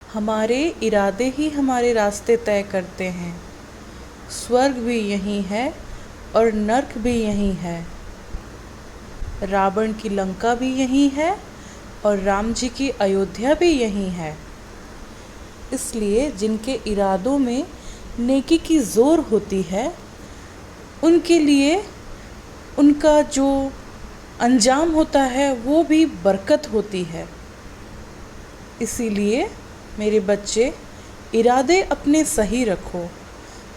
हमारे इरादे ही हमारे रास्ते तय करते हैं। स्वर्ग भी यहीं है और नर्क भी यहीं है। रावण की लंका भी यहीं है और राम जी की अयोध्या भी यहीं है। इसलिए जिनके इरादों में नेकी की ज़ोर होती है, उनके लिए उनका जो अंजाम होता है वो भी बरकत होती है। इसीलिए मेरे बच्चे, इरादे अपने सही रखो।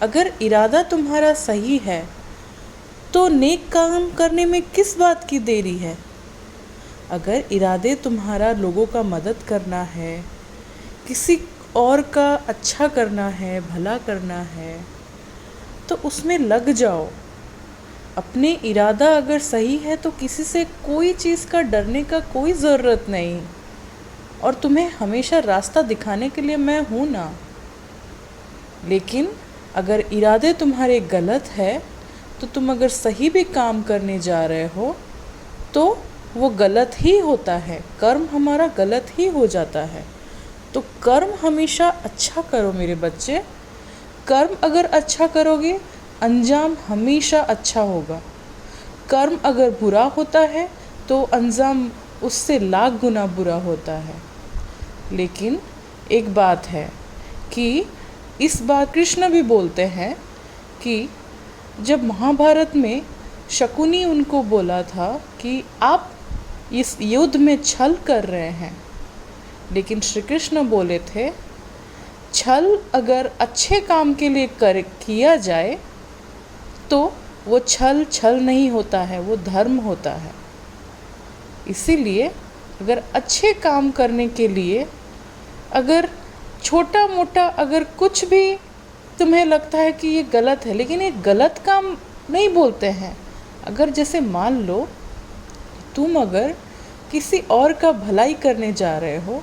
अगर इरादा तुम्हारा सही है तो नेक काम करने में किस बात की देरी है। अगर इरादे तुम्हारा लोगों का मदद करना है, किसी और का अच्छा करना है, भला करना है, तो उसमें लग जाओ। अपने इरादा अगर सही है तो किसी से कोई चीज़ का डरने का कोई ज़रूरत नहीं। और तुम्हें हमेशा रास्ता दिखाने के लिए मैं हूँ ना। लेकिन अगर इरादे तुम्हारे गलत है तो तुम अगर सही भी काम करने जा रहे हो तो वो गलत ही होता है। कर्म हमारा गलत ही हो जाता है। तो कर्म हमेशा अच्छा करो मेरे बच्चे। कर्म अगर अच्छा करोगे, अंजाम हमेशा अच्छा होगा। कर्म अगर बुरा होता है तो अंजाम उससे लाख गुना बुरा होता है। लेकिन एक बात है कि इस बार कृष्ण भी बोलते हैं कि जब महाभारत में शकुनी उनको बोला था कि आप इस युद्ध में छल कर रहे हैं, लेकिन श्री कृष्ण बोले थे छल अगर अच्छे काम के लिए किया जाए तो वो छल नहीं होता है, वो धर्म होता है। इसीलिए अगर अच्छे काम करने के लिए अगर छोटा मोटा अगर कुछ भी तुम्हें लगता है कि ये गलत है, लेकिन ये गलत काम नहीं बोलते हैं। अगर जैसे मान लो तुम अगर किसी और का भलाई करने जा रहे हो,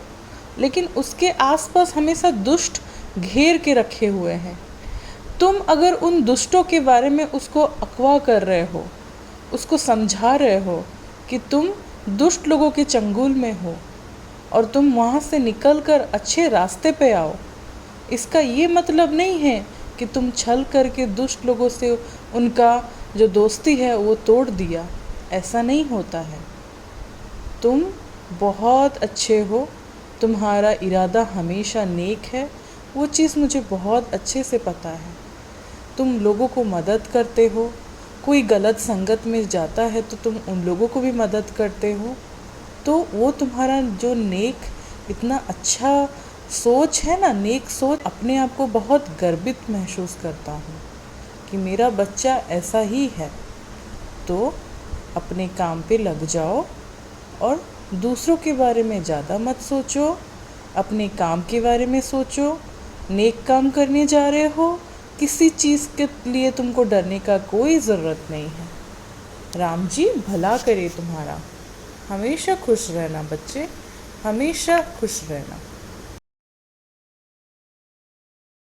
लेकिन उसके आसपास हमेशा दुष्ट घेर के रखे हुए हैं, तुम अगर उन दुष्टों के बारे में उसको अगवा कर रहे हो, उसको समझा रहे हो कि तुम दुष्ट लोगों के चंगुल में हो और तुम वहाँ से निकलकर अच्छे रास्ते पे आओ, इसका ये मतलब नहीं है कि तुम छल करके दुष्ट लोगों से उनका जो दोस्ती है वो तोड़ दिया। ऐसा नहीं होता है। तुम बहुत अच्छे हो, तुम्हारा इरादा हमेशा नेक है, वो चीज़ मुझे बहुत अच्छे से पता है। तुम लोगों को मदद करते हो, कोई गलत संगत में जाता है तो तुम उन लोगों को भी मदद करते हो। तो वो तुम्हारा जो नेक इतना अच्छा सोच है ना, नेक सोच, अपने आप को बहुत गर्वित महसूस करता हूँ कि मेरा बच्चा ऐसा ही है। तो अपने काम पे लग जाओ और दूसरों के बारे में ज़्यादा मत सोचो, अपने काम के बारे में सोचो। नेक काम करने जा रहे हो, किसी चीज़ के लिए तुमको डरने का कोई ज़रूरत नहीं है। राम जी भला करे तुम्हारा। हमेशा खुश रहना बच्चे, हमेशा खुश रहना।